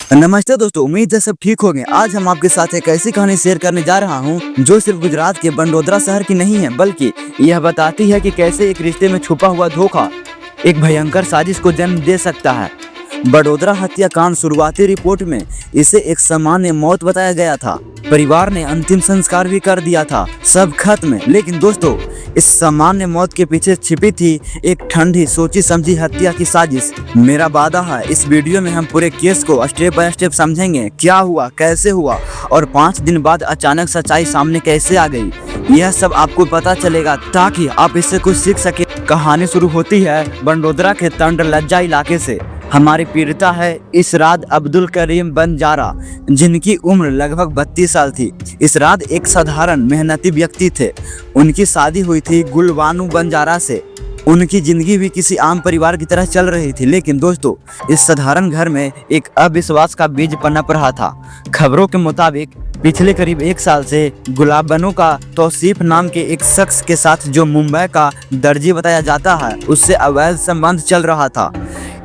नमस्ते दोस्तों, उम्मीद है सब ठीक होंगे। आज हम आपके साथ एक ऐसी कहानी शेयर करने जा रहा हूं जो सिर्फ गुजरात के बड़ोदरा शहर की नहीं है, बल्कि यह बताती है कि कैसे एक रिश्ते में छुपा हुआ धोखा एक भयंकर साजिश को जन्म दे सकता है। बड़ोदरा हत्याकांड शुरुआती रिपोर्ट में इसे एक सामान्य मौत बताया गया था। परिवार ने अंतिम संस्कार भी कर दिया था, सब खत्म। लेकिन दोस्तों, इस सामान्य मौत के पीछे छिपी थी एक ठंडी सोची समझी हत्या की साजिश। मेरा वादा है, इस वीडियो में हम पूरे केस को स्टेप बाय स्टेप समझेंगे, क्या हुआ, कैसे हुआ और 5 दिन बाद अचानक सच्चाई सामने कैसे आ गई। यह सब आपको पता चलेगा ताकि आप इससे कुछ सीख सके। कहानी शुरू होती है बड़ोदरा के तंड लज्जा इलाके से। हमारी पीड़िता है इसरात अब्दुल करीम बंजारा, जिनकी उम्र लगभग 32 साल थी। इसरात एक साधारण मेहनती व्यक्ति थे। उनकी शादी हुई थी गुलबानू बंजारा से। उनकी जिंदगी भी किसी आम परिवार की तरह चल रही थी। लेकिन दोस्तों, इस साधारण घर में एक अविश्वास का बीज पनप रहा था। खबरों के मुताबिक पिछले करीब 1 साल से गुलाबनू का तौसीफ नाम के एक शख्स के साथ, जो मुंबई का दर्जी बताया जाता है, उससे अवैध संबंध चल रहा था।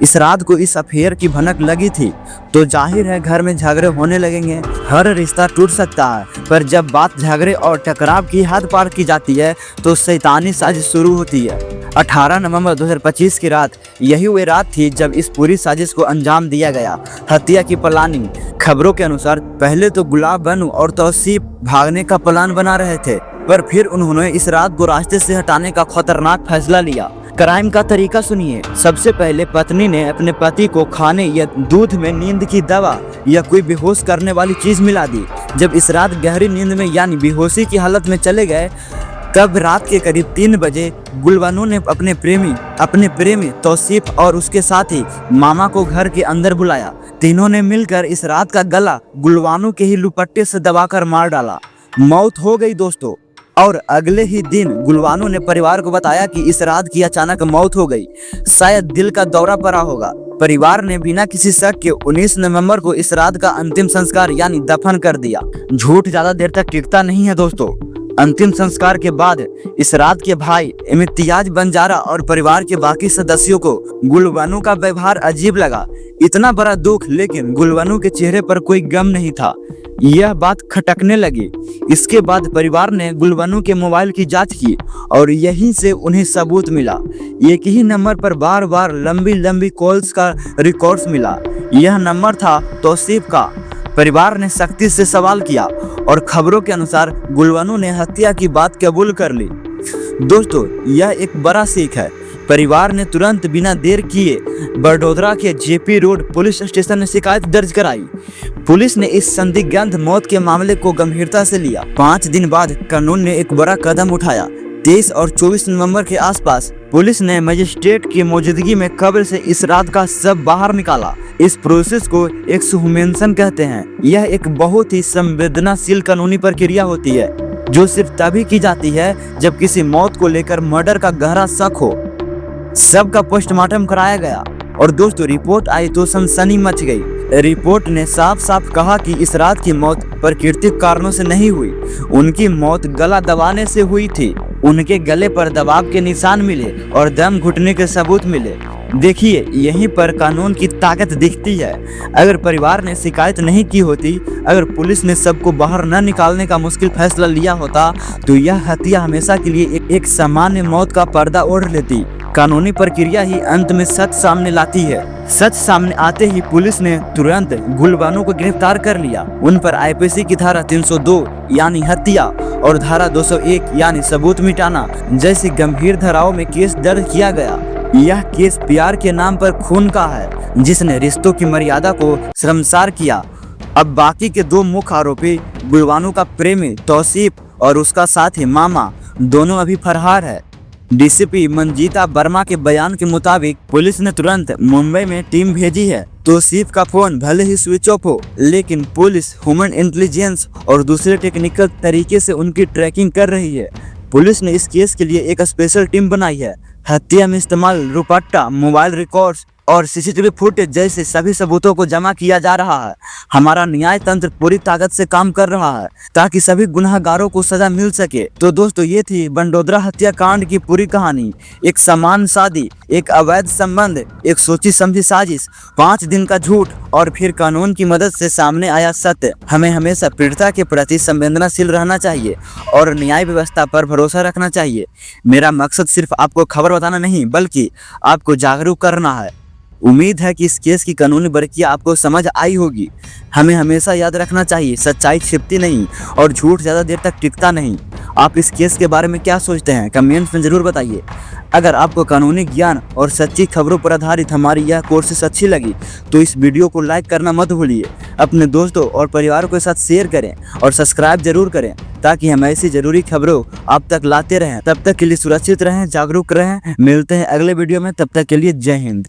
इस रात को इस अफेयर की भनक लगी थी तो जाहिर है घर में झगड़े होने लगेंगे। हर रिश्ता टूट सकता है, पर जब बात झगड़े और टकराव की हद पार की जाती है तो शैतानी साजिश शुरू होती है। 18 नवंबर 2025 की रात, यही वो रात थी जब इस पूरी साजिश को अंजाम दिया गया। हत्या की प्लानिंग। खबरों के अनुसार पहले तो गुलाबनू और तौसीफ भागने का प्लान बना रहे थे, पर फिर उन्होंने इस रात को रास्ते से हटाने का खतरनाक फैसला लिया। क्राइम का तरीका सुनिए। सबसे पहले पत्नी ने अपने पति को खाने या दूध में नींद की दवा या कोई बेहोश करने वाली चीज मिला दी। जब इस रात गहरी नींद में यानी बेहोशी की हालत में चले गए, तब रात के करीब 3 बजे गुलबानू ने अपने प्रेमी तौसीफ और उसके साथी मामा को घर के अंदर बुलाया। तीनों ने मिलकर इस रात का गला गुलबानू के ही दुपट्टे से दबाकर मार डाला। मौत हो गई दोस्तों। और अगले ही दिन गुलबानू ने परिवार को बताया कि इस रात की अचानक मौत हो गई, शायद दिल का दौरा पड़ा होगा। परिवार ने बिना किसी शक के 19 नवंबर को इस रात का अंतिम संस्कार यानी दफन कर दिया। झूठ ज्यादा देर तक टिकता नहीं है दोस्तों। अंतिम संस्कार के बाद इस रात के भाई इम्तियाज बंजारा और परिवार के बाकी सदस्यों को गुलबानू का व्यवहार अजीब लगा। इतना बड़ा दुख, लेकिन गुलबानू के चेहरे पर कोई गम नहीं था। यह बात खटकने लगी। इसके बाद परिवार ने गुलबानू के मोबाइल की जांच की और यहीं से उन्हें सबूत मिला। एक ही नंबर पर बार बार लंबी कॉल्स का रिकॉर्ड्स मिला। यह नंबर था तौसीफ का। परिवार ने सख्ती से सवाल किया और खबरों के अनुसार गुलबानू ने हत्या की बात कबूल कर ली। दोस्तों, यह एक बड़ा सीख है। परिवार ने तुरंत बिना देर किए बड़ोदरा के जेपी रोड पुलिस स्टेशन में शिकायत दर्ज कराई। पुलिस ने इस संदिग्ध मौत के मामले को गंभीरता से लिया। 5 दिन बाद कानून ने एक बड़ा कदम उठाया। 23 और 24 नवंबर के आसपास पुलिस ने मजिस्ट्रेट की मौजूदगी में कब्र से इस रात का शव बाहर निकाला। इस प्रोसेस को एक्सहुमेशन कहते हैं। यह एक बहुत ही संवेदनशील कानूनी प्रक्रिया होती है, जो सिर्फ तभी की जाती है जब किसी मौत को लेकर मर्डर का गहरा शक हो। शव का पोस्टमार्टम कराया गया और दोस्तों, रिपोर्ट आई तो सनसनी मच गई। रिपोर्ट ने साफ साफ कहा कि इस रात की मौत प्राकृतिक कारणों से नहीं हुई। उनकी मौत गला दबाने से हुई थी। उनके गले पर दबाव के निशान मिले और दम घुटने के सबूत मिले। देखिए, यहीं पर कानून की ताकत दिखती है। अगर परिवार ने शिकायत नहीं की होती, अगर पुलिस ने सबको बाहर न निकालने का मुश्किल फैसला लिया होता, तो यह हत्या हमेशा के लिए एक सामान्य मौत का पर्दा ओढ़ लेती। कानूनी प्रक्रिया ही अंत में सच सामने लाती है। सच सामने आते ही पुलिस ने तुरंत गुलबानू को गिरफ्तार कर लिया। उन पर आईपीसी की धारा 302 यानी हत्या और धारा 201 यानी सबूत मिटाना जैसी गंभीर धाराओं में केस दर्ज किया गया। यह केस प्यार के नाम पर खून का है, जिसने रिश्तों की मर्यादा को शर्मसार किया। अब बाकी के 2 मुख्य आरोपी गुलबानू का प्रेमी तौसीफ और उसका साथी मामा दोनों अभी फरार है। डीसीपी मंजीता वर्मा के बयान के मुताबिक पुलिस ने तुरंत मुंबई में टीम भेजी है। तौसीफ का फोन भले ही स्विच ऑफ हो, लेकिन पुलिस ह्यूमन इंटेलिजेंस और दूसरे टेक्निकल तरीके से उनकी ट्रैकिंग कर रही है। पुलिस ने इस केस के लिए एक स्पेशल टीम बनाई है। हत्या में इस्तेमाल दुपट्टा, मोबाइल रिकॉर्ड्स और सीसीटीवी फुटेज जैसे सभी सबूतों को जमा किया जा रहा है। हमारा न्याय तंत्र पूरी ताकत से काम कर रहा है ताकि सभी गुनहगारों को सजा मिल सके। तो दोस्तों, ये थी बंडोदरा हत्याकांड की पूरी कहानी। एक समान शादी, एक अवैध संबंध, एक सोची समझी साजिश, 5 दिन का झूठ और फिर कानून की मदद से सामने आया सत्य। हमें हमेशा पीड़िता के प्रति संवेदनशील रहना चाहिए और न्याय व्यवस्था पर भरोसा रखना चाहिए। मेरा मकसद सिर्फ आपको खबर बताना नहीं बल्कि आपको जागरूक करना है। उम्मीद है कि इस केस की कानूनी बारीकियां आपको समझ आई होगी। हमें हमेशा याद रखना चाहिए, सच्चाई छिपती नहीं और झूठ ज़्यादा देर तक टिकता नहीं। आप इस केस के बारे में क्या सोचते हैं, कमेंट्स में ज़रूर बताइए। अगर आपको कानूनी ज्ञान और सच्ची खबरों पर आधारित हमारी यह कोशिश अच्छी लगी तो इस वीडियो को लाइक करना मत भूलिए। अपने दोस्तों और परिवार के साथ शेयर करें और सब्सक्राइब जरूर करें ताकि हम ऐसी जरूरी खबरों आप तक लाते रहें। तब तक के लिए सुरक्षित रहें, जागरूक रहें। मिलते हैं अगले वीडियो में, तब तक के लिए जय हिंद।